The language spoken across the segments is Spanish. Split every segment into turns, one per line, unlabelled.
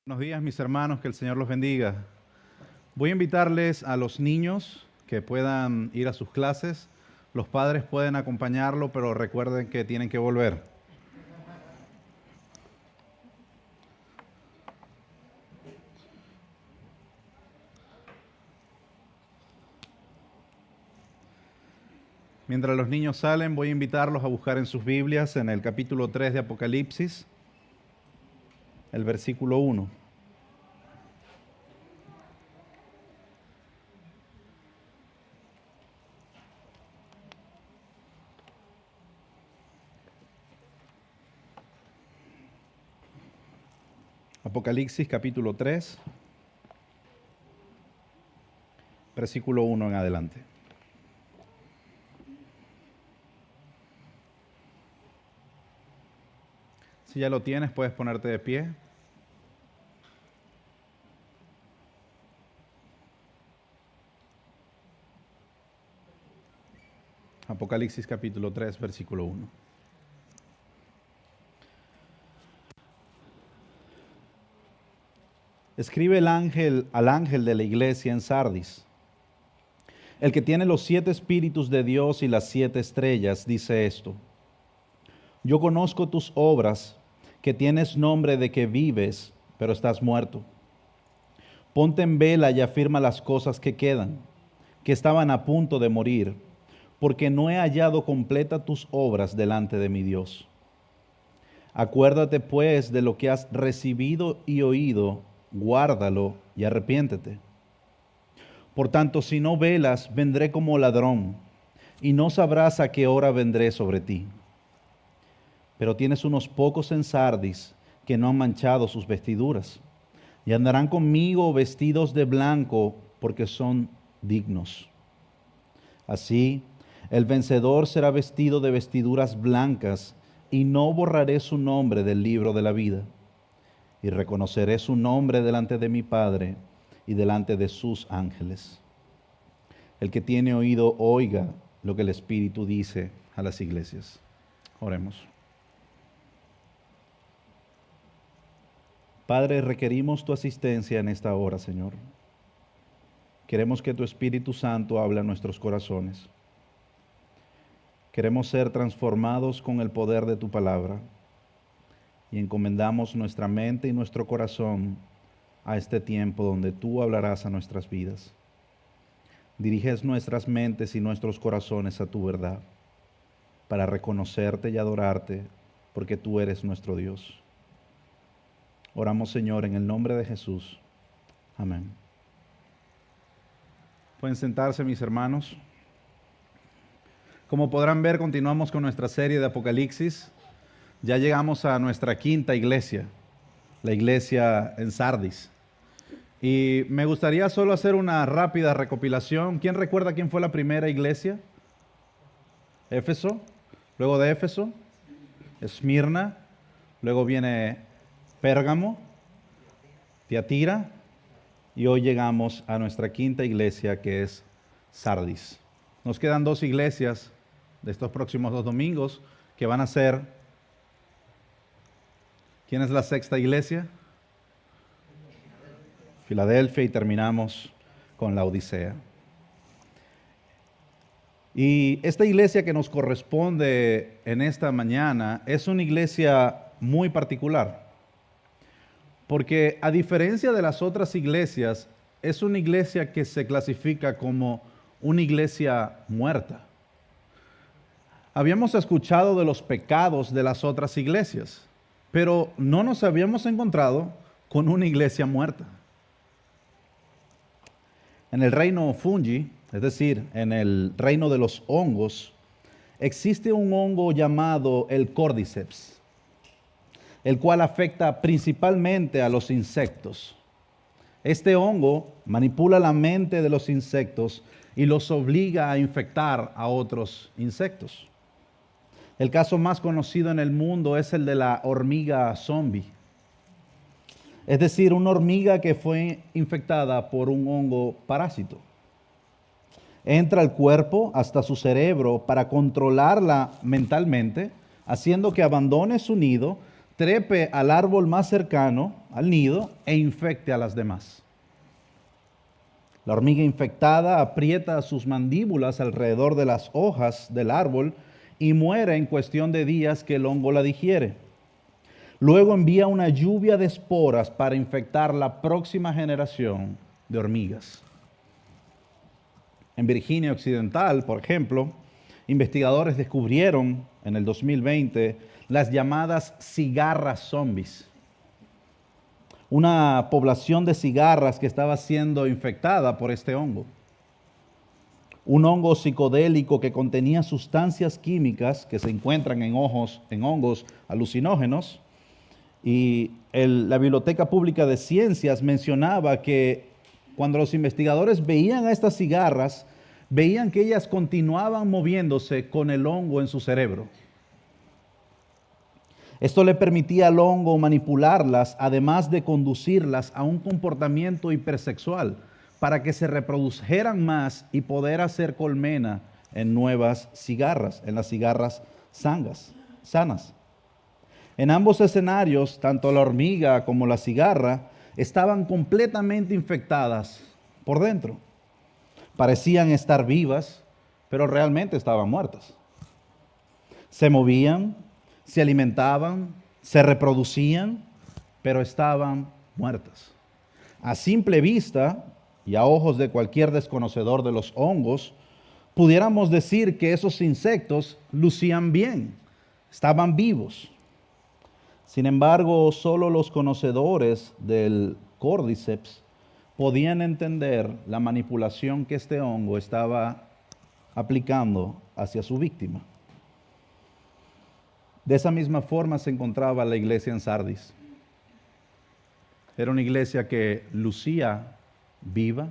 Buenos días, mis hermanos, que el Señor los bendiga. Voy a invitarles a los niños que puedan ir a sus clases. Los padres pueden acompañarlo, pero recuerden que tienen que volver. Mientras los niños salen, voy a invitarlos a buscar en sus Biblias, en el capítulo 3 de Apocalipsis, el versículo 1. Apocalipsis capítulo 3, versículo 1 en adelante. Si ya lo tienes, puedes ponerte de pie. Apocalipsis capítulo 3, versículo 1. Escribe al ángel de la iglesia en Sardis. El que tiene los 7 espíritus de Dios y las 7 estrellas dice esto: Yo conozco tus obras, que tienes nombre de que vives, pero estás muerto. Ponte en vela y afirma las cosas que quedan, que estaban a punto de morir, porque no he hallado completa tus obras delante de mi Dios. Acuérdate pues de lo que has recibido y oído, guárdalo y arrepiéntete. Por tanto, si no velas, vendré como ladrón, y no sabrás a qué hora vendré sobre ti. Pero tienes unos pocos en Sardis que no han manchado sus vestiduras, y andarán conmigo vestidos de blanco, porque son dignos. Así, el vencedor será vestido de vestiduras blancas, y no borraré su nombre del libro de la vida. Y reconoceré su nombre delante de mi Padre y delante de sus ángeles. El que tiene oído, oiga lo que el Espíritu dice a las iglesias. Oremos. Padre, requerimos tu asistencia en esta hora, Señor. Queremos que tu Espíritu Santo hable a nuestros corazones. Queremos ser transformados con el poder de tu palabra y encomendamos nuestra mente y nuestro corazón a este tiempo donde tú hablarás a nuestras vidas. Diriges nuestras mentes y nuestros corazones a tu verdad para reconocerte y adorarte porque tú eres nuestro Dios. Oramos, Señor, en el nombre de Jesús. Amén. Pueden sentarse, mis hermanos. Como podrán ver, continuamos con nuestra serie de Apocalipsis. Ya llegamos a nuestra quinta iglesia, la iglesia en Sardis. Y me gustaría solo hacer una rápida recopilación. ¿Quién recuerda quién fue la primera iglesia? Éfeso. Luego de Éfeso, Esmirna. Luego viene Pérgamo, Tiatira. Y hoy llegamos a nuestra quinta iglesia, que es Sardis. Nos quedan 2 iglesias de estos próximos 2 domingos que van a ser... ¿Quién es la sexta iglesia? Filadelfia, y terminamos con la Odisea. Y esta iglesia que nos corresponde en esta mañana es una iglesia muy particular, porque a diferencia de las otras iglesias, es una iglesia que se clasifica como una iglesia muerta. Habíamos escuchado de los pecados de las otras iglesias, pero no nos habíamos encontrado con una iglesia muerta. En el reino fungi, es decir, en el reino de los hongos, existe un hongo llamado el Cordyceps, el cual afecta principalmente a los insectos. Este hongo manipula la mente de los insectos y los obliga a infectar a otros insectos. El caso más conocido en el mundo es el de la hormiga zombie. Es decir, una hormiga que fue infectada por un hongo parásito. Entra al cuerpo hasta su cerebro para controlarla mentalmente, haciendo que abandone su nido, trepe al árbol más cercano al nido e infecte a las demás. La hormiga infectada aprieta sus mandíbulas alrededor de las hojas del árbol y muere en cuestión de días que el hongo la digiere. Luego envía una lluvia de esporas para infectar la próxima generación de hormigas. En Virginia Occidental, por ejemplo, investigadores descubrieron en el 2020 las llamadas cigarras zombies. Una población de cigarras que estaba siendo infectada por este hongo. Un hongo psicodélico que contenía sustancias químicas que se encuentran en hongos alucinógenos. Y la Biblioteca Pública de Ciencias mencionaba que cuando los investigadores veían a estas cigarras, veían que ellas continuaban moviéndose con el hongo en su cerebro. Esto le permitía al hongo manipularlas, además de conducirlas a un comportamiento hipersexual, para que se reprodujeran más y poder hacer colmena en nuevas cigarras, en las cigarras sanas. En ambos escenarios, tanto la hormiga como la cigarra estaban completamente infectadas por dentro. Parecían estar vivas, pero realmente estaban muertas. Se movían, se alimentaban, se reproducían, pero estaban muertas. A simple vista y a ojos de cualquier desconocedor de los hongos, pudiéramos decir que esos insectos lucían bien, estaban vivos. Sin embargo, solo los conocedores del Cordyceps podían entender la manipulación que este hongo estaba aplicando hacia su víctima. De esa misma forma se encontraba la iglesia en Sardis. Era una iglesia que lucía viva,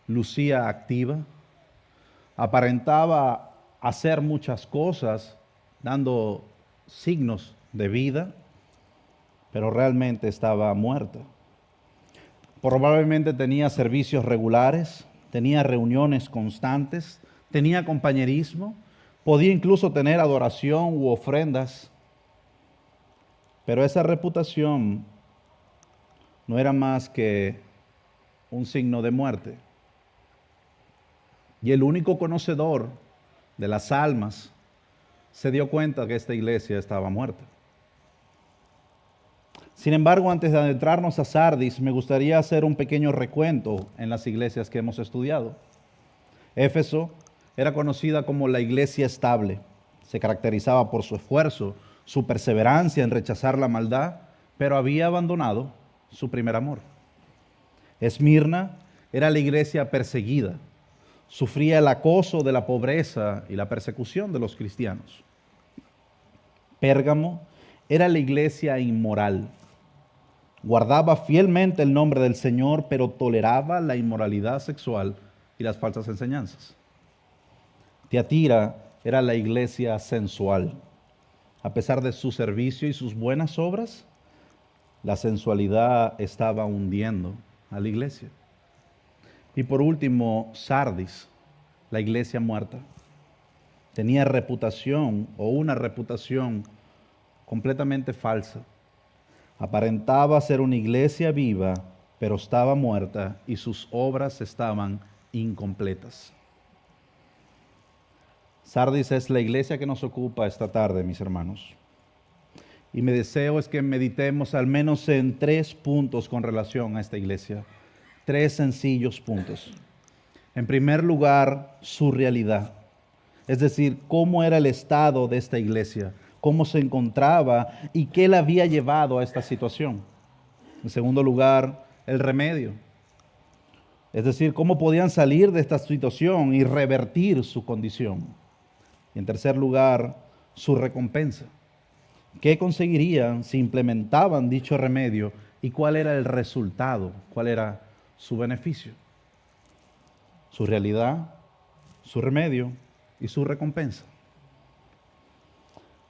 lucía activa, aparentaba hacer muchas cosas, dando signos de vida, pero realmente estaba muerta. Probablemente tenía servicios regulares, tenía reuniones constantes, tenía compañerismo, podía incluso tener adoración u ofrendas, pero esa reputación no era más que un signo de muerte. Y el único conocedor de las almas se dio cuenta que esta iglesia estaba muerta. Sin embargo, antes de adentrarnos a Sardis, me gustaría hacer un pequeño recuento en las iglesias que hemos estudiado. Éfeso era conocida como la iglesia estable. Se caracterizaba por su esfuerzo, su perseverancia en rechazar la maldad, pero había abandonado su primer amor. Esmirna era la iglesia perseguida. Sufría el acoso de la pobreza y la persecución de los cristianos. Pérgamo era la iglesia inmoral. Guardaba fielmente el nombre del Señor, pero toleraba la inmoralidad sexual y las falsas enseñanzas. Tiatira era la iglesia sensual. A pesar de su servicio y sus buenas obras, la sensualidad estaba hundiendo a la iglesia. Y por último, Sardis, la iglesia muerta. Tenía reputación o una reputación completamente falsa. Aparentaba ser una iglesia viva, pero estaba muerta y sus obras estaban incompletas. Sardis es la iglesia que nos ocupa esta tarde, mis hermanos. Y mi deseo es que meditemos al menos en 3 puntos con relación a esta iglesia. 3 sencillos puntos. En primer lugar, su realidad. Es decir, cómo era el estado de esta iglesia, cómo se encontraba y qué la había llevado a esta situación. En segundo lugar, el remedio. Es decir, cómo podían salir de esta situación y revertir su condición. Y en tercer lugar, su recompensa. ¿Qué conseguirían si implementaban dicho remedio y cuál era el resultado? ¿Cuál era su beneficio? Su realidad, su remedio y su recompensa.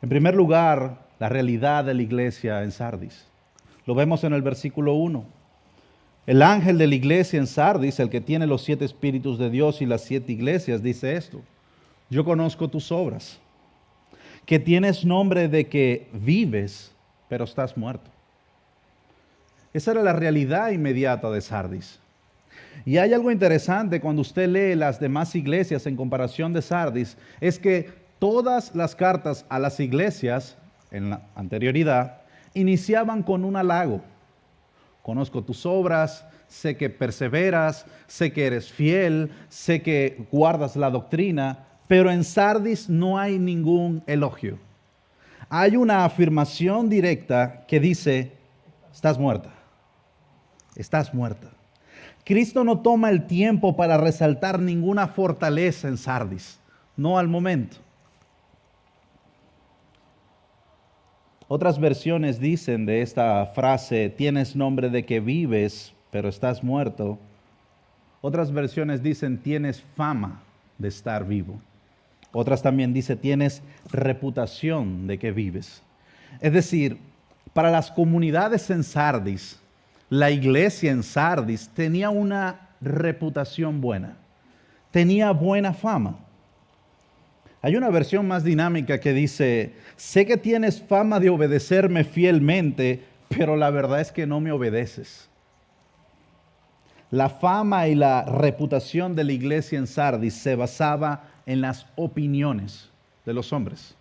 En primer lugar, la realidad de la iglesia en Sardis. Lo vemos en el versículo 1. El ángel de la iglesia en Sardis, el que tiene los 7 espíritus de Dios y las 7 iglesias, dice esto: yo conozco tus obras, que tienes nombre de que vives, pero estás muerto. Esa era la realidad inmediata de Sardis. Y hay algo interesante cuando usted lee las demás iglesias en comparación de Sardis, es que todas las cartas a las iglesias en la anterioridad iniciaban con un halago. Conozco tus obras, sé que perseveras, sé que eres fiel, sé que guardas la doctrina, pero en Sardis no hay ningún elogio. Hay una afirmación directa que dice, estás muerta, estás muerta. Cristo no toma el tiempo para resaltar ninguna fortaleza en Sardis, no al momento. Otras versiones dicen de esta frase, tienes nombre de que vives, pero estás muerto. Otras versiones dicen, tienes fama de estar vivo. Otras también dicen, tienes reputación de que vives. Es decir, para las comunidades en Sardis, la iglesia en Sardis tenía una reputación buena, tenía buena fama. Hay una versión más dinámica que dice, sé que tienes fama de obedecerme fielmente, pero la verdad es que no me obedeces. La fama y la reputación de la iglesia en Sardis se basaba en las opiniones de los hombres.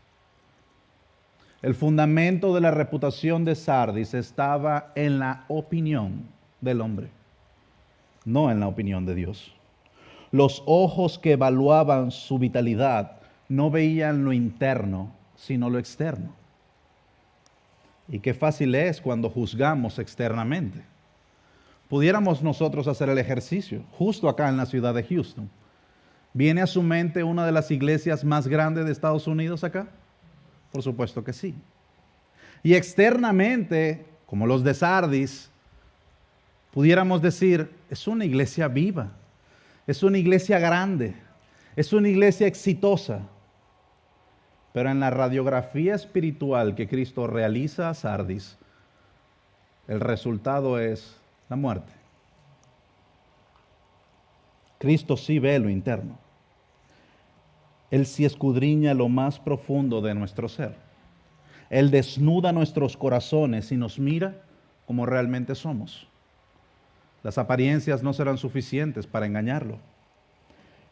El fundamento de la reputación de Sardis estaba en la opinión del hombre, no en la opinión de Dios. Los ojos que evaluaban su vitalidad no veían lo interno, sino lo externo. Y qué fácil es cuando juzgamos externamente. Pudiéramos nosotros hacer el ejercicio, justo acá en la ciudad de Houston. ¿Viene a su mente una de las iglesias más grandes de Estados Unidos acá? Por supuesto que sí. Y externamente, como los de Sardis, pudiéramos decir, es una iglesia viva, es una iglesia grande, es una iglesia exitosa. Pero en la radiografía espiritual que Cristo realiza a Sardis, el resultado es la muerte. Cristo sí ve lo interno. Él sí escudriña lo más profundo de nuestro ser. Él desnuda nuestros corazones y nos mira como realmente somos. Las apariencias no serán suficientes para engañarlo.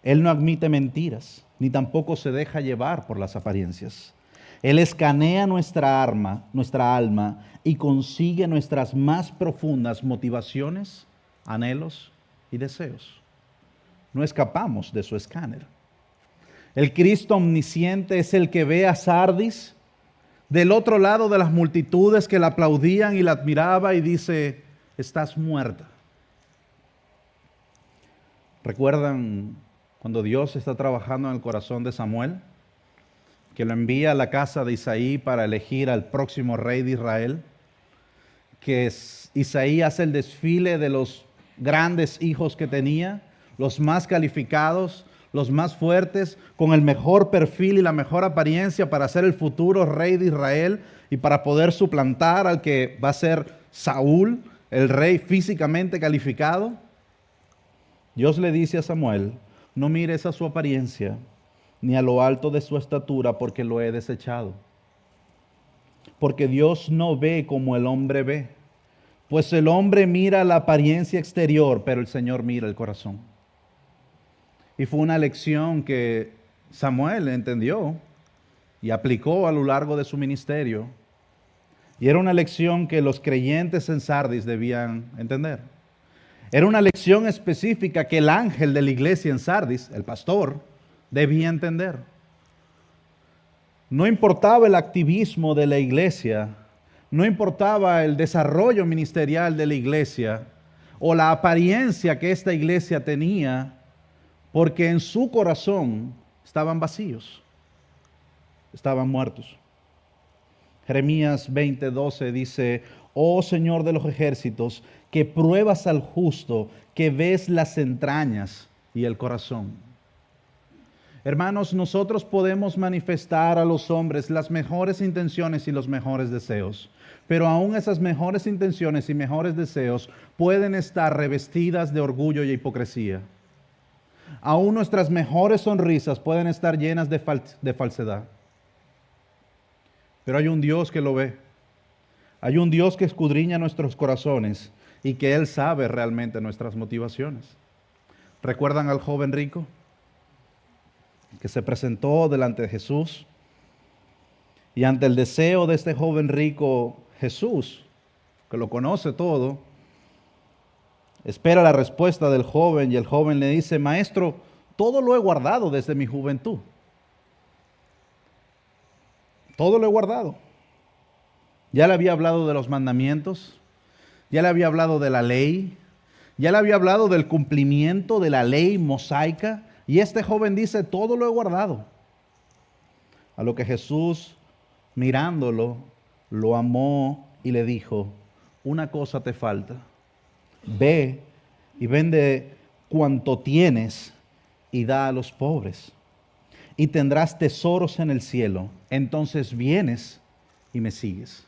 Él no admite mentiras, ni tampoco se deja llevar por las apariencias. Él escanea nuestra alma y consigue nuestras más profundas motivaciones, anhelos y deseos. No escapamos de su escáner. El Cristo omnisciente es el que ve a Sardis del otro lado de las multitudes que la aplaudían y la admiraba y dice, estás muerta. ¿Recuerdan cuando Dios está trabajando en el corazón de Samuel? Que lo envía a la casa de Isaí para elegir al próximo rey de Israel. Que Isaí hace el desfile de los grandes hijos que tenía, los más calificados, los más fuertes, con el mejor perfil y la mejor apariencia para ser el futuro rey de Israel y para poder suplantar al que va a ser Saúl, el rey físicamente calificado. Dios le dice a Samuel, no mires a su apariencia ni a lo alto de su estatura, porque lo he desechado. Porque Dios no ve como el hombre ve, pues el hombre mira la apariencia exterior, pero el Señor mira el corazón. Y fue una lección que Samuel entendió y aplicó a lo largo de su ministerio. Y era una lección que los creyentes en Sardis debían entender. Era una lección específica que el ángel de la iglesia en Sardis, el pastor, debía entender. No importaba el activismo de la iglesia, no importaba el desarrollo ministerial de la iglesia o la apariencia que esta iglesia tenía, porque en su corazón estaban vacíos, estaban muertos. Jeremías 20:12 dice, oh Señor de los ejércitos, que pruebas al justo, que ves las entrañas y el corazón. Hermanos, nosotros podemos manifestar a los hombres las mejores intenciones y los mejores deseos, pero aún esas mejores intenciones y mejores deseos pueden estar revestidas de orgullo y hipocresía. Aún nuestras mejores sonrisas pueden estar llenas de falsedad. Pero hay un Dios que lo ve. Hay un Dios que escudriña nuestros corazones y que Él sabe realmente nuestras motivaciones. ¿Recuerdan al joven rico que se presentó delante de Jesús? Y ante el deseo de este joven rico, Jesús, que lo conoce todo, espera la respuesta del joven y el joven le dice: Maestro, todo lo he guardado desde mi juventud. Todo lo he guardado. Ya le había hablado de los mandamientos, ya le había hablado de la ley, ya le había hablado del cumplimiento de la ley mosaica, y este joven dice: todo lo he guardado. A lo que Jesús, mirándolo, lo amó y le dijo: una cosa te falta. Ve y vende cuanto tienes y da a los pobres, y tendrás tesoros en el cielo. Entonces vienes y me sigues.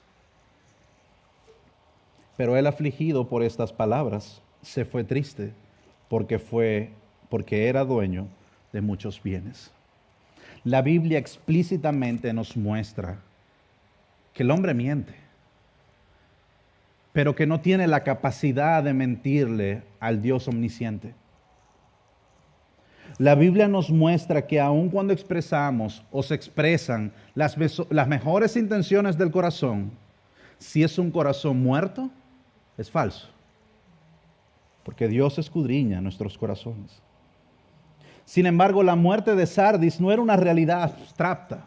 Pero él, afligido por estas palabras, se fue triste, porque era dueño de muchos bienes. La Biblia explícitamente nos muestra que el hombre miente, pero que no tiene la capacidad de mentirle al Dios omnisciente. La Biblia nos muestra que aun cuando expresamos o se expresan las mejores intenciones del corazón, si es un corazón muerto, es falso. Porque Dios escudriña nuestros corazones. Sin embargo, la muerte de Sardis no era una realidad abstracta.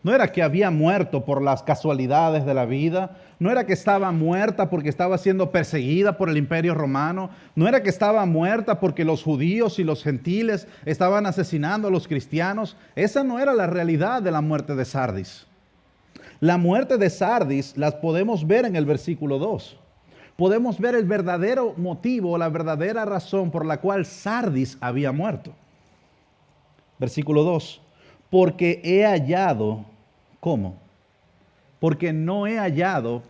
No era que había muerto por las casualidades de la vida. No era que estaba muerta porque estaba siendo perseguida por el Imperio Romano. No era que estaba muerta porque los judíos y los gentiles estaban asesinando a los cristianos. Esa no era la realidad de la muerte de Sardis. La muerte de Sardis las podemos ver en el versículo 2. Podemos ver el verdadero motivo, la verdadera razón por la cual Sardis había muerto. Versículo 2. Porque he hallado, ¿cómo? Porque no he hallado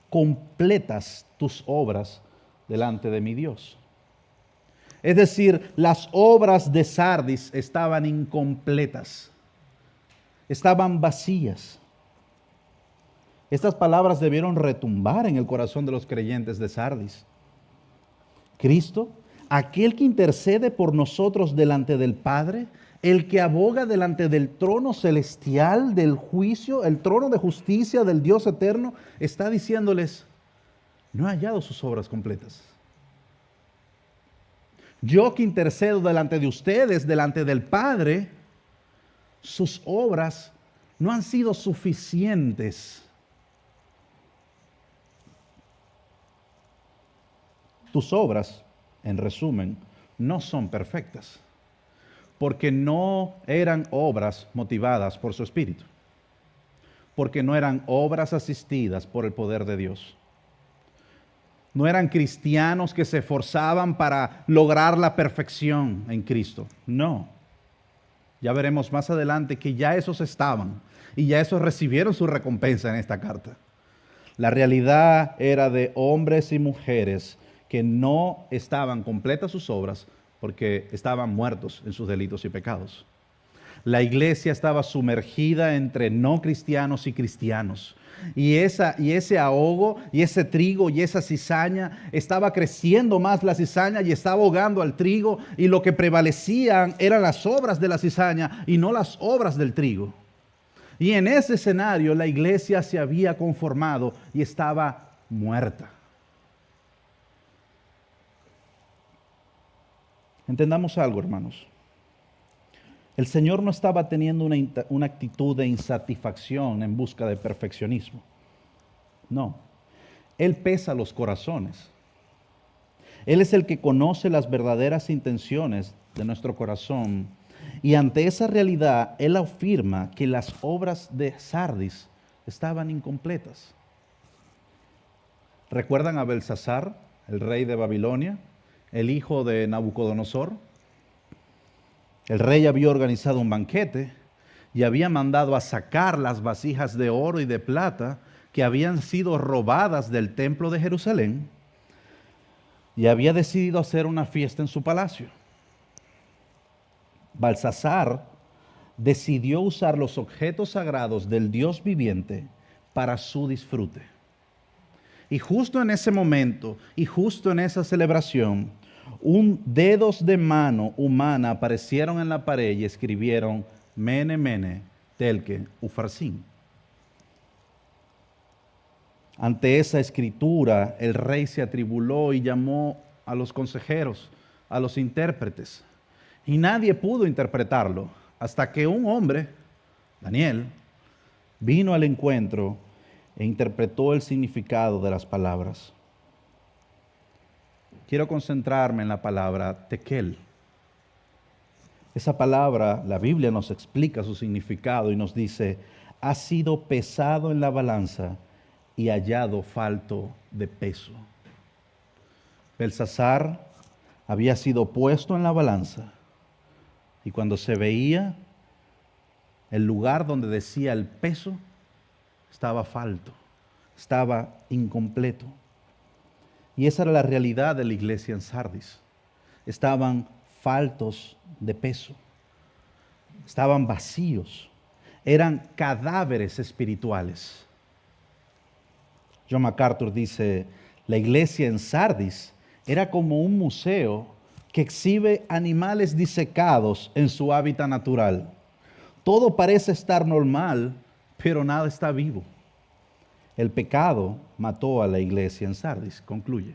completas tus obras delante de mi Dios. Es decir, las obras de Sardis estaban incompletas, estaban vacías. Estas palabras debieron retumbar en el corazón de los creyentes de Sardis. Cristo, aquel que intercede por nosotros delante del Padre, el que aboga delante del trono celestial, del juicio, el trono de justicia del Dios eterno, está diciéndoles: no he hallado sus obras completas. Yo que intercedo delante de ustedes, delante del Padre, sus obras no han sido suficientes. Tus obras, en resumen, no son perfectas, porque no eran obras motivadas por su Espíritu, porque no eran obras asistidas por el poder de Dios. No eran cristianos que se esforzaban para lograr la perfección en Cristo. No. Ya veremos más adelante que ya esos estaban y ya esos recibieron su recompensa en esta carta. La realidad era de hombres y mujeres que no estaban completas sus obras porque estaban muertos en sus delitos y pecados. La iglesia estaba sumergida entre no cristianos y cristianos. Y ese ahogo, y ese trigo, y esa cizaña, estaba creciendo más la cizaña y estaba ahogando al trigo, y lo que prevalecían eran las obras de la cizaña y no las obras del trigo. Y en ese escenario la iglesia se había conformado y estaba muerta. Entendamos algo, hermanos. El Señor no estaba teniendo una actitud de insatisfacción en busca de perfeccionismo. No. Él pesa los corazones. Él es el que conoce las verdaderas intenciones de nuestro corazón. Y ante esa realidad, Él afirma que las obras de Sardis estaban incompletas. ¿Recuerdan a Belsasar, el rey de Babilonia, el hijo de Nabucodonosor? El rey había organizado un banquete y había mandado a sacar las vasijas de oro y de plata que habían sido robadas del templo de Jerusalén, y había decidido hacer una fiesta en su palacio. Belsasar decidió usar los objetos sagrados del Dios viviente para su disfrute. Y justo en ese momento, y justo en esa celebración, dedos de mano humana aparecieron en la pared y escribieron Mene, Mene, Telke, Ufarsin. Ante esa escritura, el rey se atribuló y llamó a los consejeros, a los intérpretes. Y nadie pudo interpretarlo hasta que un hombre, Daniel, vino al encuentro e interpretó el significado de las palabras. Quiero concentrarme en la palabra tekel. Esa palabra, la Biblia nos explica su significado y nos dice, ha sido pesado en la balanza y hallado falto de peso. Belsasar había sido puesto en la balanza y cuando se veía, el lugar donde decía el peso estaba falto, estaba incompleto. Y esa era la realidad de la iglesia en Sardis. Estaban faltos de peso, estaban vacíos, eran cadáveres espirituales. John MacArthur dice, la iglesia en Sardis era como un museo que exhibe animales disecados en su hábitat natural. Todo parece estar normal, pero nada está vivo. El pecado mató a la iglesia en Sardis, concluye.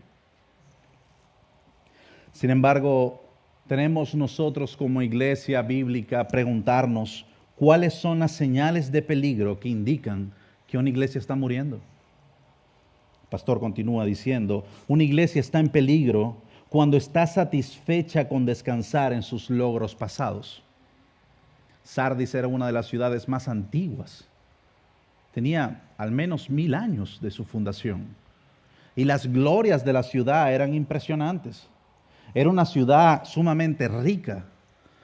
Sin embargo, tenemos nosotros como iglesia bíblica preguntarnos cuáles son las señales de peligro que indican que una iglesia está muriendo. El pastor continúa diciendo, una iglesia está en peligro cuando está satisfecha con descansar en sus logros pasados. Sardis era una de las ciudades más antiguas. Tenía al menos 1000 años de su fundación. Y las glorias de la ciudad eran impresionantes. Era una ciudad sumamente rica.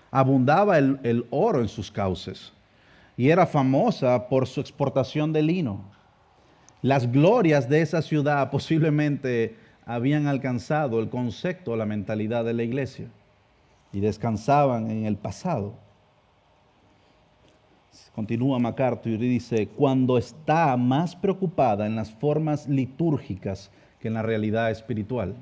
Abundaba el oro en sus cauces. Y era famosa por su exportación de lino. Las glorias de esa ciudad posiblemente habían alcanzado el concepto, la mentalidad de la iglesia. Y descansaban en el pasado. Continúa MacArthur y dice, cuando está más preocupada en las formas litúrgicas que en la realidad espiritual.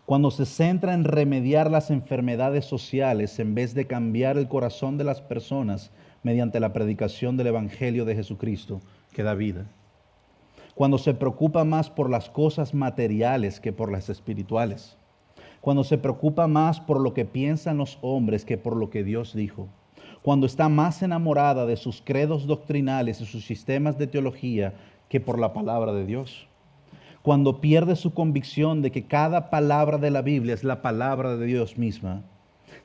Cuando se centra en remediar las enfermedades sociales en vez de cambiar el corazón de las personas mediante la predicación del Evangelio de Jesucristo que da vida. Cuando se preocupa más por las cosas materiales que por las espirituales. Cuando se preocupa más por lo que piensan los hombres que por lo que Dios dijo. Cuando está más enamorada de sus credos doctrinales y sus sistemas de teología que por la palabra de Dios. Cuando pierde su convicción de que cada palabra de la Biblia es la palabra de Dios misma,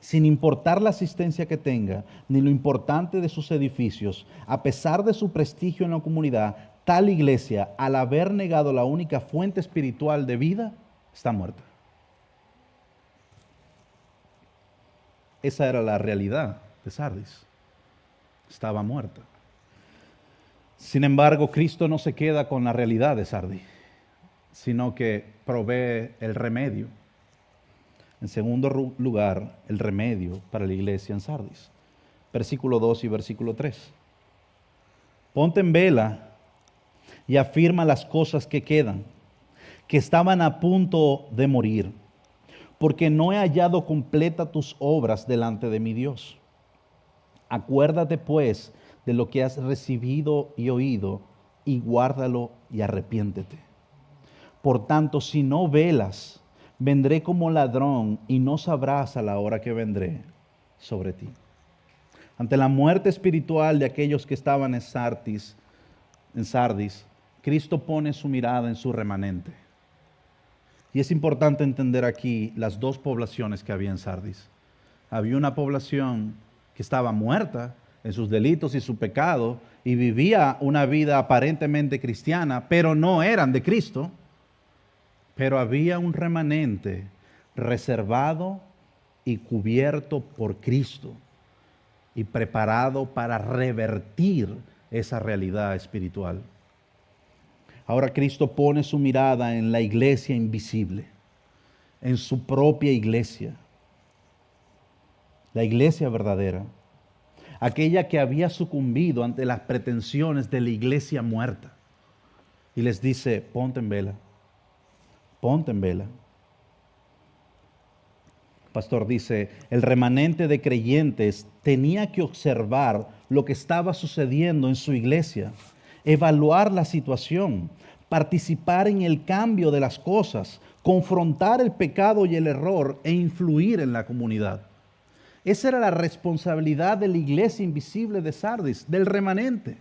sin importar la asistencia que tenga, ni lo importante de sus edificios, a pesar de su prestigio en la comunidad, tal iglesia, al haber negado la única fuente espiritual de vida, está muerta. Esa era la realidad de Sardis. Estaba muerta. Sin embargo, Cristo no se queda con la realidad de Sardis, sino que provee el remedio. En segundo lugar, el remedio para la iglesia en Sardis. Versículo 2 y versículo 3. Ponte en vela y afirma las cosas que quedan, que estaban a punto de morir, porque no he hallado completa tus obras delante de mi Dios. Acuérdate pues de lo que has recibido y oído, y guárdalo y arrepiéntete. Por tanto, si no velas, vendré como ladrón y no sabrás a la hora que vendré sobre ti. Ante la muerte espiritual de aquellos que estaban en Sardis, Cristo pone su mirada en su remanente. Y es importante entender aquí las dos poblaciones que había en Sardis. Había una población que estaba muerta en sus delitos y su pecado y vivía una vida aparentemente cristiana, pero no eran de Cristo. Pero había un remanente reservado y cubierto por Cristo y preparado para revertir esa realidad espiritual. Ahora Cristo pone su mirada en la iglesia invisible, en su propia iglesia. la iglesia verdadera, aquella que había sucumbido ante las pretensiones de la iglesia muerta. Y les dice, ponte en vela, ponte en vela. El pastor dice, el remanente de creyentes tenía que observar lo que estaba sucediendo en su iglesia, evaluar la situación, participar en el cambio de las cosas, confrontar el pecado y el error e influir en la comunidad. Esa era la responsabilidad de la iglesia invisible de Sardis, del remanente.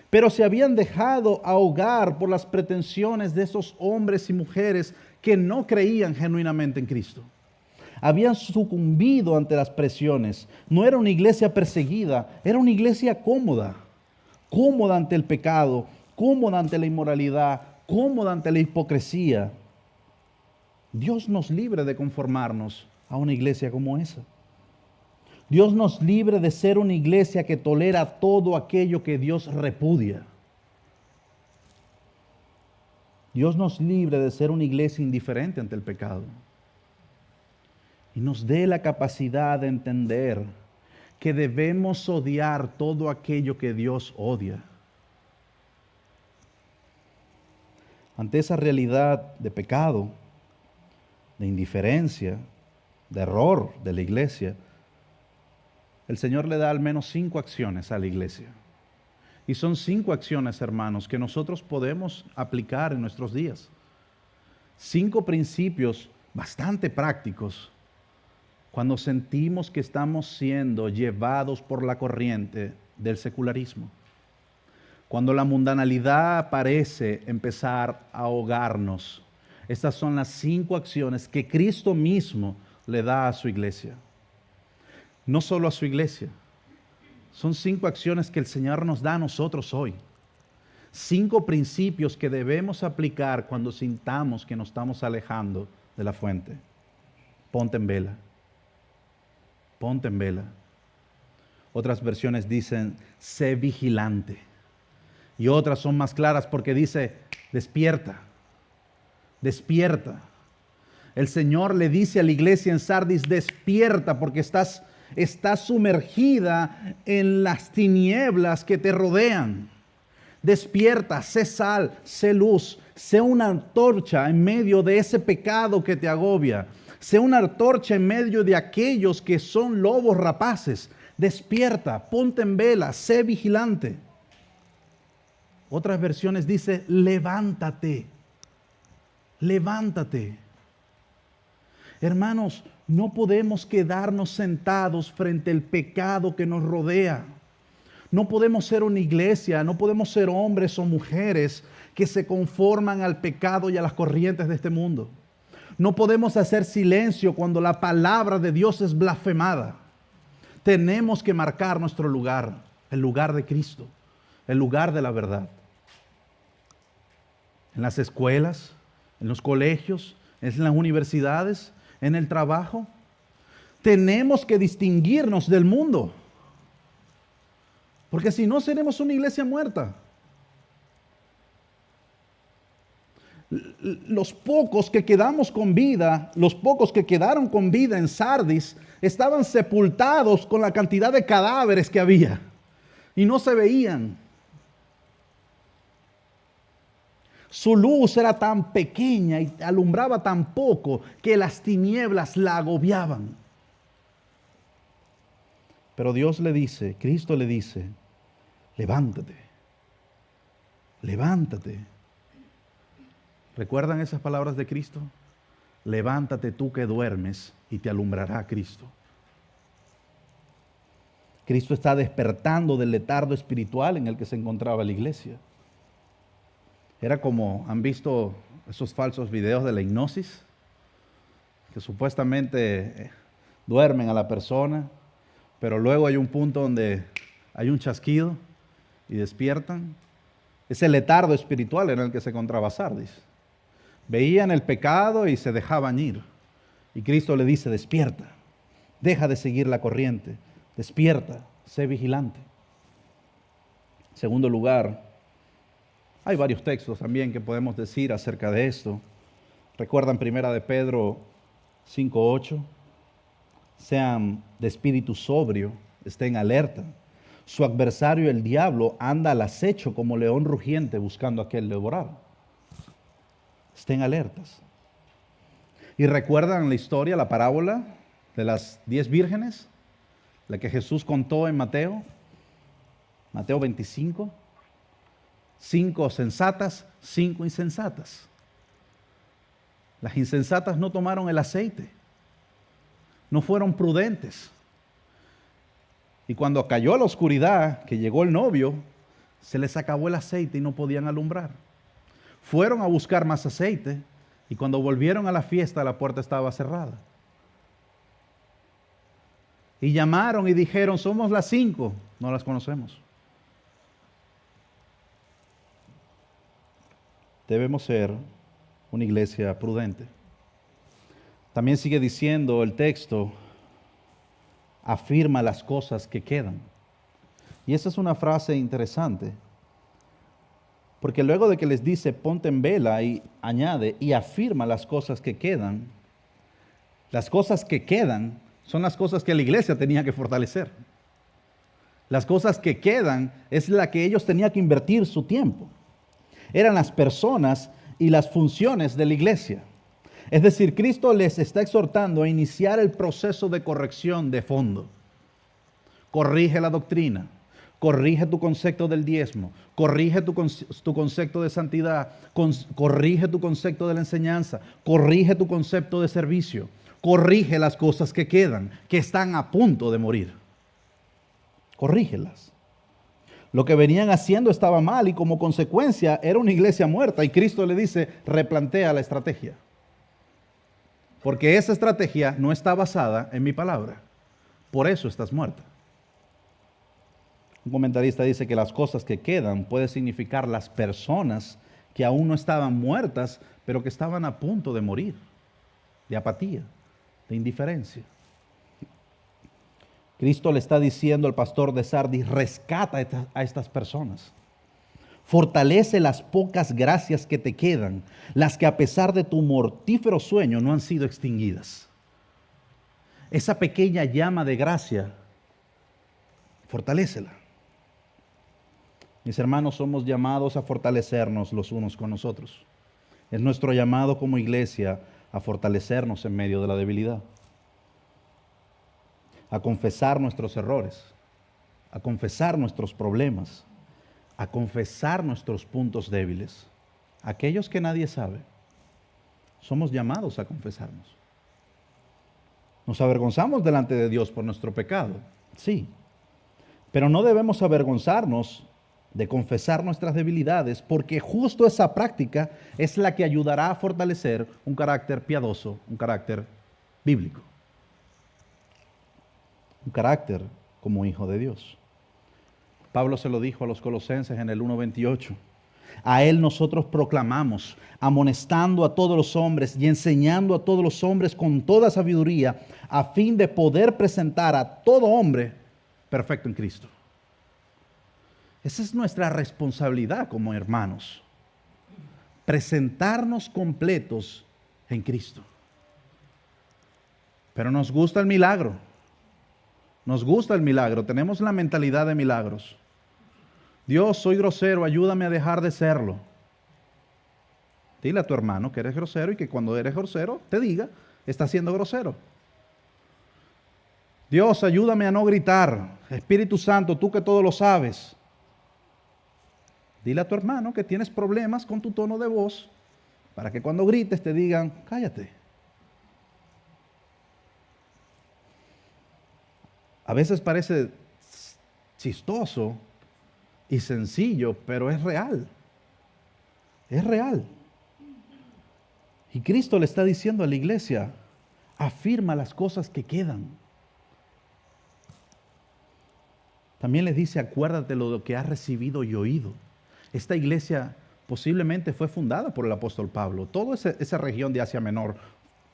Pero se habían dejado ahogar por las pretensiones de esos hombres y mujeres que no creían genuinamente en Cristo. Habían sucumbido ante las presiones. No era una iglesia perseguida, era una iglesia cómoda. Cómoda ante el pecado, cómoda ante la inmoralidad, cómoda ante la hipocresía. Dios nos libre de conformarnos a una iglesia como esa. Dios nos libre de ser una iglesia que tolera todo aquello que Dios repudia. Dios nos libre de ser una iglesia indiferente ante el pecado. Y nos dé la capacidad de entender que debemos odiar todo aquello que Dios odia. Ante esa realidad de pecado, de indiferencia, de error de la iglesia, el Señor le da al menos 5 acciones a la iglesia. Y son 5 acciones, hermanos, que nosotros podemos aplicar en nuestros días. 5 principios bastante prácticos cuando sentimos que estamos siendo llevados por la corriente del secularismo. Cuando la mundanalidad parece empezar a ahogarnos. Estas son las 5 acciones que Cristo mismo le da a su iglesia. No solo a su iglesia. Son 5 acciones que el Señor nos da a nosotros hoy. 5 principios que debemos aplicar cuando sintamos que nos estamos alejando de la fuente. Ponte en vela. Ponte en vela. Otras versiones dicen, sé vigilante. Y otras son más claras porque dice, despierta. Despierta. El Señor le dice a la iglesia en Sardis, despierta porque estás sumergida en las tinieblas que te rodean. Despierta, sé sal, sé luz, sé una antorcha en medio de ese pecado que te agobia. Sé una antorcha en medio de aquellos que son lobos rapaces. Despierta, ponte en vela, sé vigilante. Otras versiones dice, levántate, levántate. Hermanos, no podemos quedarnos sentados frente al pecado que nos rodea. No podemos ser una iglesia, no podemos ser hombres o mujeres que se conforman al pecado y a las corrientes de este mundo. No podemos hacer silencio cuando la palabra de Dios es blasfemada. Tenemos que marcar nuestro lugar, el lugar de Cristo, el lugar de la verdad. En las escuelas, en los colegios, en las universidades, en el trabajo, tenemos que distinguirnos del mundo. Porque si no, seremos una iglesia muerta. Los pocos que quedamos con vida, los pocos que quedaron con vida en Sardis, estaban sepultados con la cantidad de cadáveres que había y no se veían. Su luz era tan pequeña y alumbraba tan poco que las tinieblas la agobiaban. Pero Dios le dice, Cristo le dice, levántate, levántate. ¿Recuerdan esas palabras de Cristo? Levántate tú que duermes y te alumbrará Cristo. Cristo está despertando del letargo espiritual en el que se encontraba la iglesia. Era como, ¿han visto esos falsos videos de la hipnosis? Que supuestamente duermen a la persona, pero luego hay un punto donde hay un chasquido y despiertan. Ese letargo espiritual en el que se encontraba Sardis. Veían el pecado y se dejaban ir. Y Cristo le dice, despierta, deja de seguir la corriente, despierta, sé vigilante. En segundo lugar, hay varios textos también que podemos decir acerca de esto. ¿Recuerdan 1 de Pedro 5:8? sean de espíritu sobrio, estén alerta. Su adversario, el diablo, anda al acecho como león rugiente buscando a aquel devorar. Estén alertas. ¿Y recuerdan la historia, la parábola de las 10 vírgenes? La que Jesús contó en Mateo 25. 5 sensatas, 5 insensatas. Las insensatas no tomaron el aceite, no fueron prudentes. Y cuando cayó la oscuridad, que llegó el novio, se les acabó el aceite y no podían alumbrar. Fueron a buscar más aceite y cuando volvieron a la fiesta la puerta estaba cerrada. Y llamaron y dijeron, somos las 5, no las conocemos. Debemos ser una iglesia prudente. También sigue diciendo el texto, afirma las cosas que quedan. Y esa es una frase interesante, porque luego de que les dice, ponte en vela, y añade, y afirma las cosas que quedan, las cosas que quedan son las cosas que la iglesia tenía que fortalecer. Las cosas que quedan es la que ellos tenían que invertir su tiempo. Eran las personas y las funciones de la iglesia. Es decir, Cristo les está exhortando a iniciar el proceso de corrección de fondo. Corrige la doctrina, corrige tu concepto del diezmo, corrige tu concepto de santidad, corrige tu concepto de la enseñanza, corrige tu concepto de servicio, corrige las cosas que quedan, que están a punto de morir. Corrígelas. Lo que venían haciendo estaba mal y como consecuencia era una iglesia muerta. Y Cristo le dice, replantea la estrategia. Porque esa estrategia no está basada en mi palabra. Por eso estás muerta. Un comentarista dice que las cosas que quedan puede significar las personas que aún no estaban muertas, pero que estaban a punto de morir, de apatía, de indiferencia. Cristo le está diciendo al pastor de Sardis, rescata a estas personas. Fortalece las pocas gracias que te quedan, las que a pesar de tu mortífero sueño no han sido extinguidas. Esa pequeña llama de gracia, fortalécela. Mis hermanos, somos llamados a fortalecernos los unos con los otros. Es nuestro llamado como iglesia a fortalecernos en medio de la debilidad. A confesar nuestros errores, a confesar nuestros problemas, a confesar nuestros puntos débiles, aquellos que nadie sabe. Somos llamados a confesarnos. Nos avergonzamos delante de Dios por nuestro pecado, sí, pero no debemos avergonzarnos de confesar nuestras debilidades, porque justo esa práctica es la que ayudará a fortalecer un carácter piadoso, un carácter bíblico. Un carácter como hijo de Dios. Pablo se lo dijo a los colosenses en el 1:28. A él nosotros proclamamos, amonestando a todos los hombres y enseñando a todos los hombres con toda sabiduría, a fin de poder presentar a todo hombre perfecto en Cristo. Esa es nuestra responsabilidad como hermanos. Presentarnos completos en Cristo. Pero nos gusta el milagro. Nos gusta el milagro, tenemos la mentalidad de milagros. Dios, soy grosero, ayúdame a dejar de serlo. Dile a tu hermano que eres grosero y que cuando eres grosero te diga, estás siendo grosero. Dios, ayúdame a no gritar. Espíritu Santo, tú que todo lo sabes. Dile a tu hermano que tienes problemas con tu tono de voz para que cuando grites te digan, cállate. A veces parece chistoso y sencillo, pero es real. Es real. Y Cristo le está diciendo a la iglesia, afirma las cosas que quedan. También les dice, acuérdate de lo que has recibido y oído. Esta iglesia posiblemente fue fundada por el apóstol Pablo. Toda esa región de Asia Menor,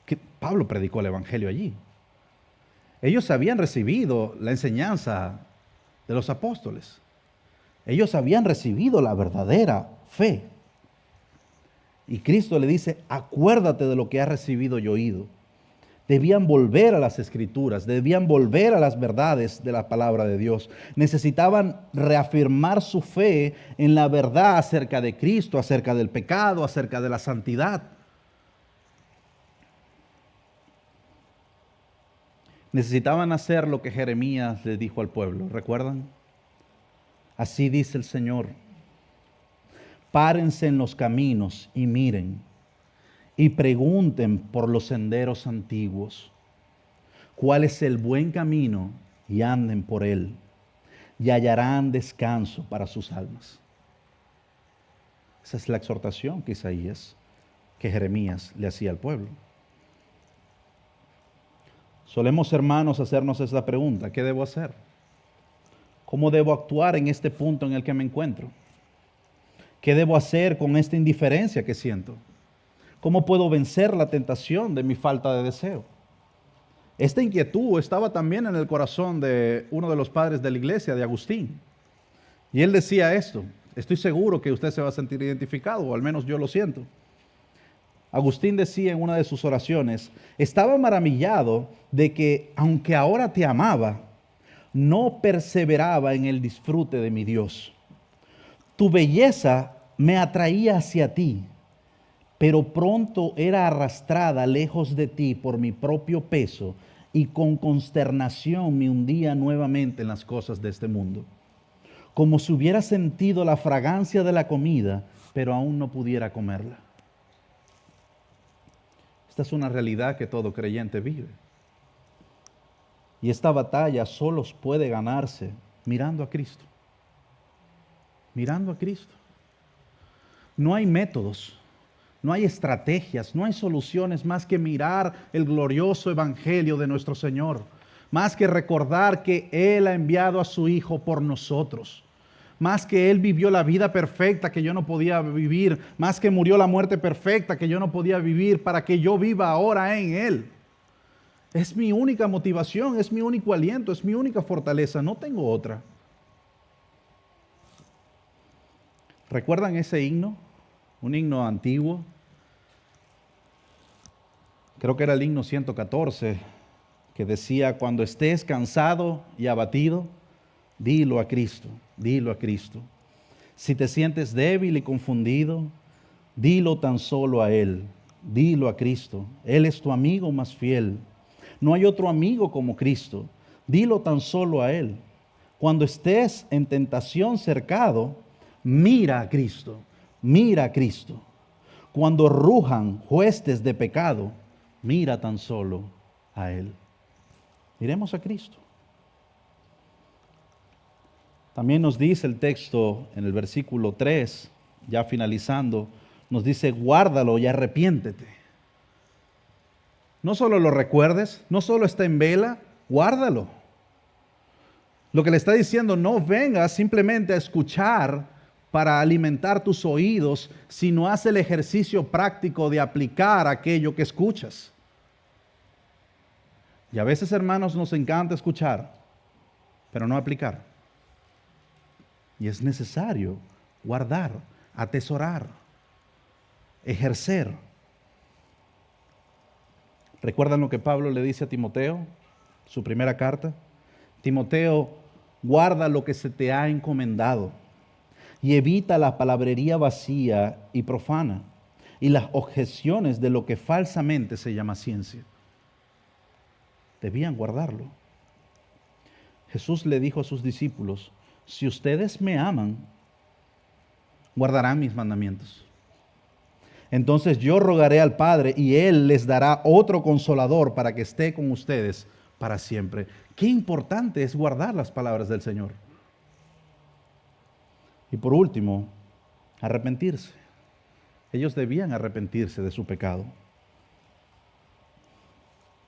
que Pablo predicó el evangelio allí. Ellos habían recibido la enseñanza de los apóstoles. Ellos habían recibido la verdadera fe. Y Cristo le dice, acuérdate de lo que has recibido y oído. Debían volver a las Escrituras, debían volver a las verdades de la palabra de Dios. Necesitaban reafirmar su fe en la verdad acerca de Cristo, acerca del pecado, acerca de la santidad. Necesitaban hacer lo que Jeremías le dijo al pueblo, ¿recuerdan? Así dice el Señor: párense en los caminos y miren, y pregunten por los senderos antiguos, cuál es el buen camino, y anden por él, y hallarán descanso para sus almas. Esa es la exhortación que Jeremías le hacía al pueblo. Solemos, hermanos, hacernos esta pregunta: ¿qué debo hacer? ¿Cómo debo actuar en este punto en el que me encuentro? ¿Qué debo hacer con esta indiferencia que siento? ¿Cómo puedo vencer la tentación de mi falta de deseo? Esta inquietud estaba también en el corazón de uno de los padres de la iglesia, de Agustín. Y él decía esto: estoy seguro que usted se va a sentir identificado, o al menos yo lo siento. Agustín decía en una de sus oraciones: estaba maravillado de que, aunque ahora te amaba, no perseveraba en el disfrute de mi Dios. Tu belleza me atraía hacia ti, pero pronto era arrastrada lejos de ti por mi propio peso, y con consternación me hundía nuevamente en las cosas de este mundo, como si hubiera sentido la fragancia de la comida, pero aún no pudiera comerla. Esta es una realidad que todo creyente vive. Y esta batalla solo puede ganarse mirando a Cristo. Mirando a Cristo. No hay métodos, no hay estrategias, no hay soluciones más que mirar el glorioso evangelio de nuestro Señor, más que recordar que Él ha enviado a su Hijo por nosotros, más que Él vivió la vida perfecta que yo no podía vivir, más que murió la muerte perfecta que yo no podía vivir para que yo viva ahora en Él. Es mi única motivación, es mi único aliento, es mi única fortaleza, no tengo otra. ¿Recuerdan ese himno? Un himno antiguo. Creo que era el himno 114, que decía: cuando estés cansado y abatido, dilo a Cristo, dilo a Cristo. Si te sientes débil y confundido, dilo tan solo a Él, dilo a Cristo. Él es tu amigo más fiel. No hay otro amigo como Cristo. Dilo tan solo a Él. Cuando estés en tentación cercado, mira a Cristo, mira a Cristo. Cuando rujan huestes de pecado, mira tan solo a Él. Miremos a Cristo. También nos dice el texto en el versículo 3, ya finalizando, nos dice: guárdalo y arrepiéntete. No solo lo recuerdes, no solo está en vela, guárdalo. Lo que le está diciendo: no vengas simplemente a escuchar para alimentar tus oídos, sino haz el ejercicio práctico de aplicar aquello que escuchas. Y a veces, hermanos, nos encanta escuchar, pero no aplicar. Y es necesario guardar, atesorar, ejercer. ¿Recuerdan lo que Pablo le dice a Timoteo? Su primera carta. Timoteo, guarda lo que se te ha encomendado y evita la palabrería vacía y profana y las objeciones de lo que falsamente se llama ciencia. Debían guardarlo. Jesús le dijo a sus discípulos: si ustedes me aman, guardarán mis mandamientos. Entonces yo rogaré al Padre y Él les dará otro consolador para que esté con ustedes para siempre. Qué importante es guardar las palabras del Señor. Y por último, arrepentirse. Ellos debían arrepentirse de su pecado.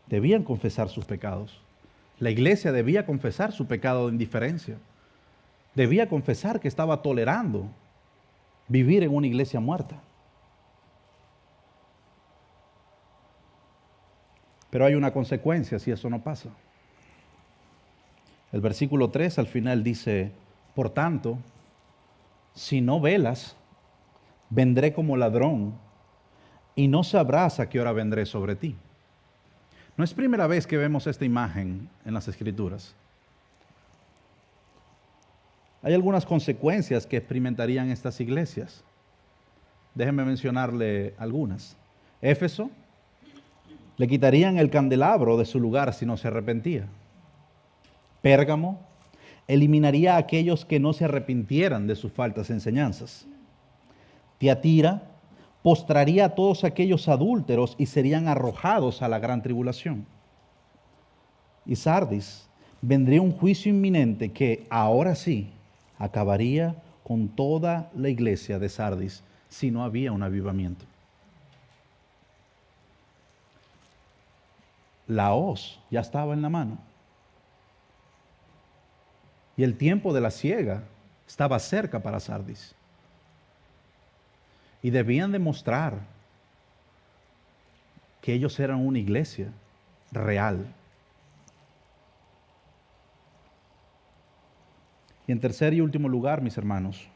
Debían confesar sus pecados. La iglesia debía confesar su pecado de indiferencia. Debía confesar que estaba tolerando vivir en una iglesia muerta. Pero hay una consecuencia si eso no pasa. El versículo 3 al final dice: por tanto, si no velas, vendré como ladrón, y no sabrás a qué hora vendré sobre ti. No es primera vez que vemos esta imagen en las Escrituras. Hay algunas consecuencias que experimentarían estas iglesias. Déjenme mencionarle algunas. Éfeso, le quitarían el candelabro de su lugar si no se arrepentía. Pérgamo, eliminaría a aquellos que no se arrepintieran de sus faltas enseñanzas. Tiatira, postraría a todos aquellos adúlteros y serían arrojados a la gran tribulación. Y Sardis, vendría un juicio inminente que ahora sí acabaría con toda la iglesia de Sardis si no había un avivamiento. La hoz ya estaba en la mano. Y el tiempo de la siega estaba cerca para Sardis. Y debían demostrar que ellos eran una iglesia real. Y en tercer y último lugar, mis hermanos,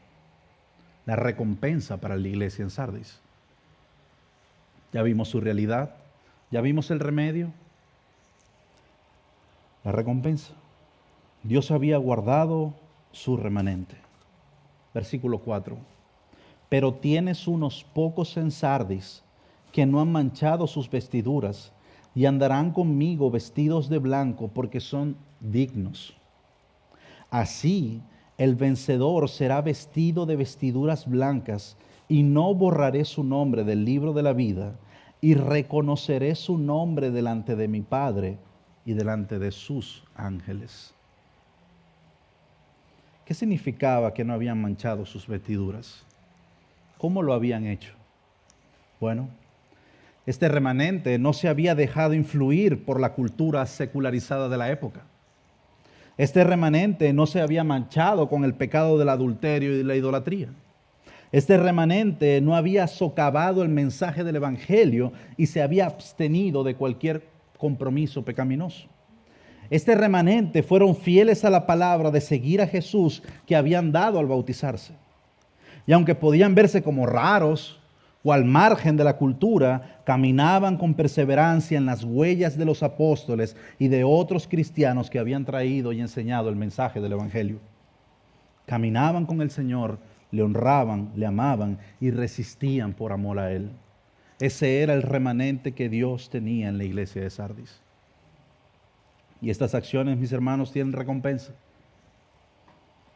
la recompensa para la iglesia en Sardis. Ya vimos su realidad, ya vimos el remedio, la recompensa. Dios había guardado su remanente. Versículo 4. Pero tienes unos pocos en Sardis que no han manchado sus vestiduras y andarán conmigo vestidos de blanco porque son dignos. Así el vencedor será vestido de vestiduras blancas y no borraré su nombre del libro de la vida y reconoceré su nombre delante de mi Padre y delante de sus ángeles. ¿Qué significaba que no habían manchado sus vestiduras? ¿Cómo lo habían hecho? Bueno, este remanente no se había dejado influir por la cultura secularizada de la época. Este remanente no se había manchado con el pecado del adulterio y la idolatría. Este remanente no había socavado el mensaje del Evangelio y se había abstenido de cualquier compromiso pecaminoso. Este remanente fueron fieles a la palabra de seguir a Jesús que habían dado al bautizarse. Y aunque podían verse como raros o al margen de la cultura, caminaban con perseverancia en las huellas de los apóstoles y de otros cristianos que habían traído y enseñado el mensaje del Evangelio. Caminaban con el Señor, le honraban, le amaban y resistían por amor a Él. Ese era el remanente que Dios tenía en la iglesia de Sardis. Y estas acciones, mis hermanos, tienen recompensa.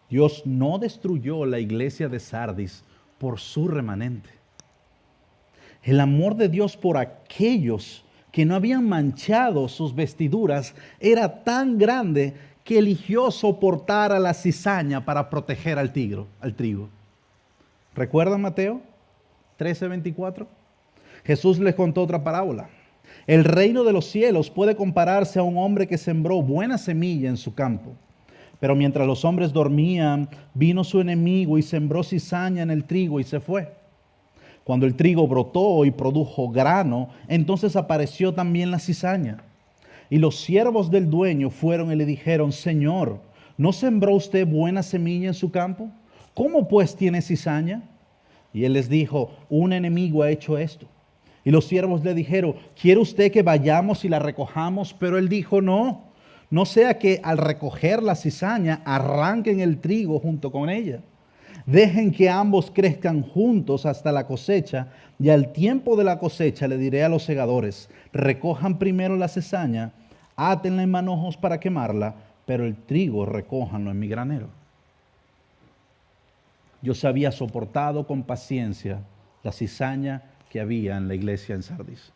Dios no destruyó la iglesia de Sardis por su remanente. El amor de Dios por aquellos que no habían manchado sus vestiduras era tan grande que eligió soportar a la cizaña para proteger al trigo. ¿Recuerdan Mateo 13:24? Jesús les contó otra parábola. El reino de los cielos puede compararse a un hombre que sembró buena semilla en su campo. Pero mientras los hombres dormían, vino su enemigo y sembró cizaña en el trigo y se fue. Cuando el trigo brotó y produjo grano, entonces apareció también la cizaña. Y los siervos del dueño fueron y le dijeron: Señor, ¿no sembró usted buena semilla en su campo? ¿Cómo pues tiene cizaña? Y él les dijo: un enemigo ha hecho esto. Y los siervos le dijeron: ¿quiere usted que vayamos y la recojamos? Pero él dijo: no sea que al recoger la cizaña arranquen el trigo junto con ella. Dejen que ambos crezcan juntos hasta la cosecha, y al tiempo de la cosecha le diré a los segadores: recojan primero la cizaña, átenla en manojos para quemarla, pero el trigo recójanlo en mi granero. Dios había soportado con paciencia la cizaña que había en la iglesia en Sardis,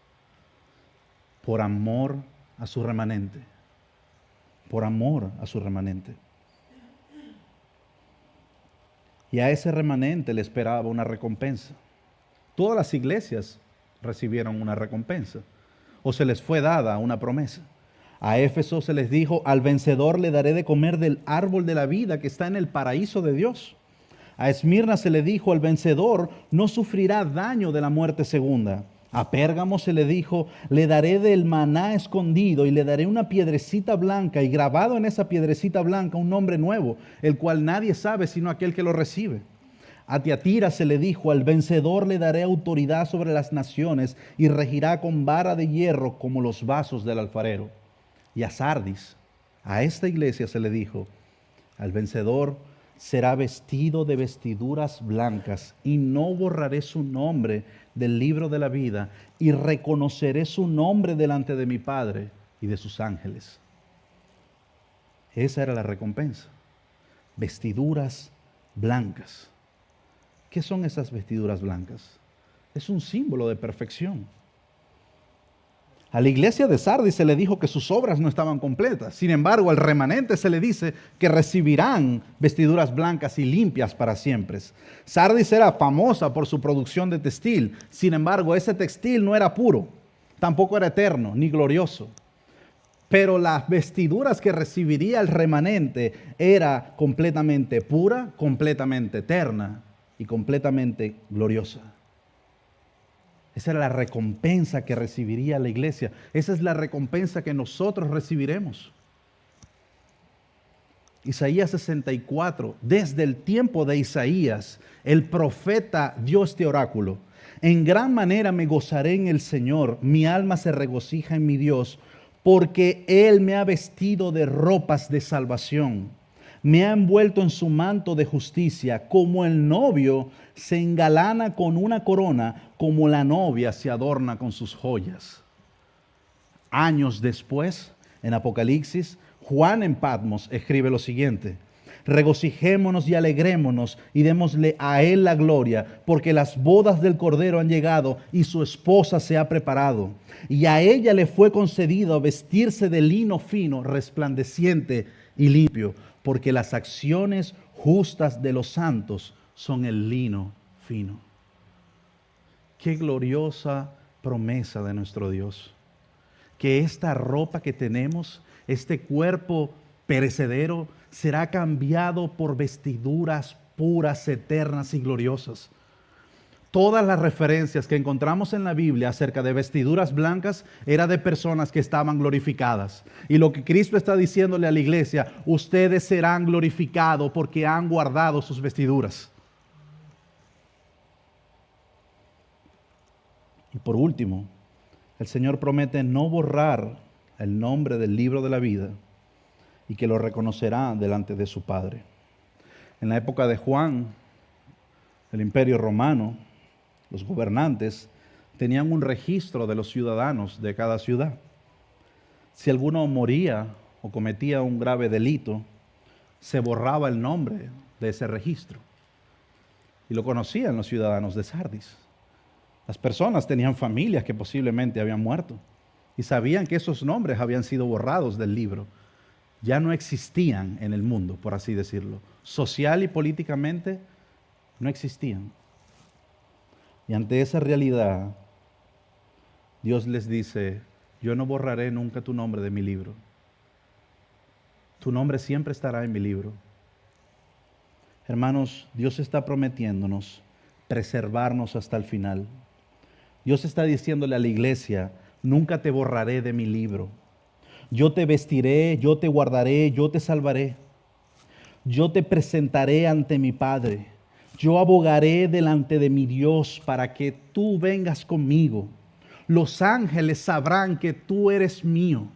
por amor a su remanente, por amor a su remanente. Y a ese remanente le esperaba una recompensa. Todas las iglesias recibieron una recompensa, o se les fue dada una promesa. A Éfeso se les dijo: al vencedor le daré de comer del árbol de la vida que está en el paraíso de Dios. A Esmirna se le dijo: al vencedor no sufrirá daño de la muerte segunda. A Pérgamo se le dijo: le daré del maná escondido y le daré una piedrecita blanca, y grabado en esa piedrecita blanca un nombre nuevo, el cual nadie sabe sino aquel que lo recibe. A Tiatira se le dijo, al vencedor le daré autoridad sobre las naciones y regirá con vara de hierro como los vasos del alfarero. Y a Sardis, a esta iglesia se le dijo, al vencedor será vestido de vestiduras blancas y no borraré su nombre del libro de la vida y reconoceré su nombre delante de mi Padre y de sus ángeles. Esa era la recompensa. Vestiduras blancas. ¿Qué son esas vestiduras blancas? Es un símbolo de perfección. A la iglesia de Sardis se le dijo que sus obras no estaban completas. Sin embargo, al remanente se le dice que recibirán vestiduras blancas y limpias para siempre. Sardis era famosa por su producción de textil. Sin embargo, ese textil no era puro, tampoco era eterno ni glorioso. Pero las vestiduras que recibiría el remanente era completamente pura, completamente eterna y completamente gloriosa. Esa era la recompensa que recibiría la iglesia. Esa es la recompensa que nosotros recibiremos. Isaías 64, desde el tiempo de Isaías, el profeta dio este oráculo. En gran manera me gozaré en el Señor, mi alma se regocija en mi Dios, porque Él me ha vestido de ropas de salvación. Me ha envuelto en su manto de justicia, como el novio se engalana con una corona, como la novia se adorna con sus joyas. Años después, en Apocalipsis, Juan en Patmos escribe lo siguiente: regocijémonos y alegrémonos y démosle a Él la gloria, porque las bodas del Cordero han llegado y su esposa se ha preparado. Y a ella le fue concedido vestirse de lino fino, resplandeciente y limpio, porque las acciones justas de los santos son el lino fino. Qué gloriosa promesa de nuestro Dios. Que esta ropa que tenemos, este cuerpo perecedero, será cambiado por vestiduras puras, eternas y gloriosas. Todas las referencias que encontramos en la Biblia acerca de vestiduras blancas era de personas que estaban glorificadas. Y lo que Cristo está diciéndole a la iglesia, ustedes serán glorificados porque han guardado sus vestiduras. Y por último, el Señor promete no borrar el nombre del libro de la vida y que lo reconocerá delante de su Padre. En la época de Juan, el Imperio Romano, los gobernantes tenían un registro de los ciudadanos de cada ciudad. Si alguno moría o cometía un grave delito, se borraba el nombre de ese registro. Y lo conocían los ciudadanos de Sardis. Las personas tenían familias que posiblemente habían muerto y sabían que esos nombres habían sido borrados del libro. Ya no existían en el mundo, por así decirlo. Social y políticamente no existían. Y ante esa realidad, Dios les dice, yo no borraré nunca tu nombre de mi libro. Tu nombre siempre estará en mi libro. Hermanos, Dios está prometiéndonos preservarnos hasta el final. Dios está diciéndole a la iglesia, nunca te borraré de mi libro. Yo te vestiré, yo te guardaré, yo te salvaré. Yo te presentaré ante mi Padre. Yo abogaré delante de mi Dios para que tú vengas conmigo. Los ángeles sabrán que tú eres mío.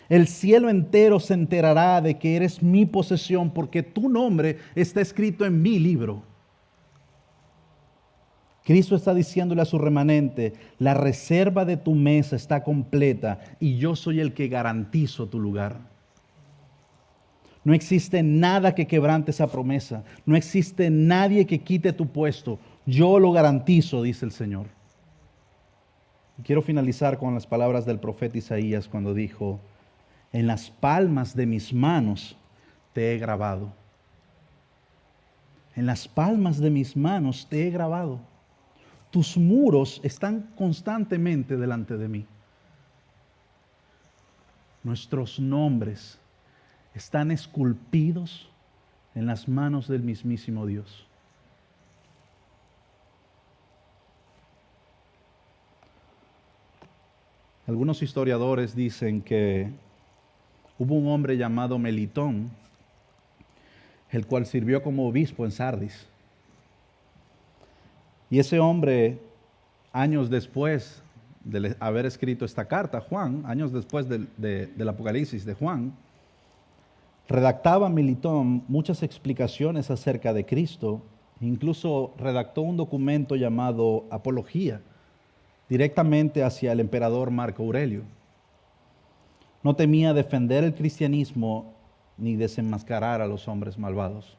El cielo entero se enterará de que eres mi posesión porque tu nombre está escrito en mi libro. Cristo está diciéndole a su remanente, la reserva de tu mesa está completa y yo soy el que garantizo tu lugar. No existe nada que quebrante esa promesa. No existe nadie que quite tu puesto. Yo lo garantizo, dice el Señor. Y quiero finalizar con las palabras del profeta Isaías cuando dijo, en las palmas de mis manos te he grabado. En las palmas de mis manos te he grabado. Tus muros están constantemente delante de mí. Nuestros nombres están esculpidos en las manos del mismísimo Dios. Algunos historiadores dicen que hubo un hombre llamado Melitón, el cual sirvió como obispo en Sardis. Y ese hombre, años después de haber escrito esta carta, Juan, años después del Apocalipsis de Juan, redactaba Militón muchas explicaciones acerca de Cristo, incluso redactó un documento llamado Apología, directamente hacia el emperador Marco Aurelio. No temía defender el cristianismo ni desenmascarar a los hombres malvados.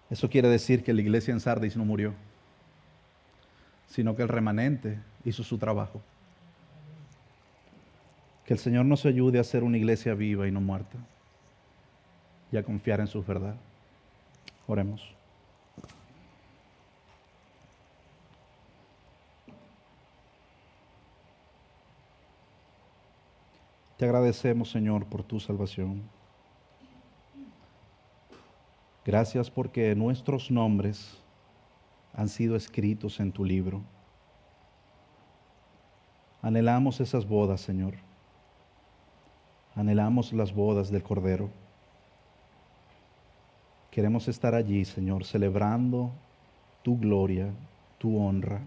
Eso quiere decir que la iglesia en Sardis no murió, sino que el remanente hizo su trabajo. Que el Señor nos ayude a ser una iglesia viva y no muerta, y a confiar en su verdad. Oremos. Te agradecemos, Señor, por tu salvación. Gracias porque nuestros nombres han sido escritos en tu libro. Anhelamos esas bodas, Señor. Anhelamos las bodas del Cordero. Queremos estar allí, Señor, celebrando tu gloria, tu honra,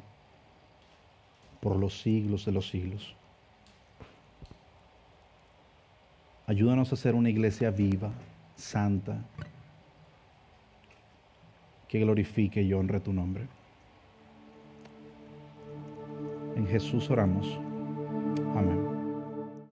por los siglos de los siglos. Ayúdanos a ser una iglesia viva, santa, que glorifique y honre tu nombre. En Jesús oramos. Amén.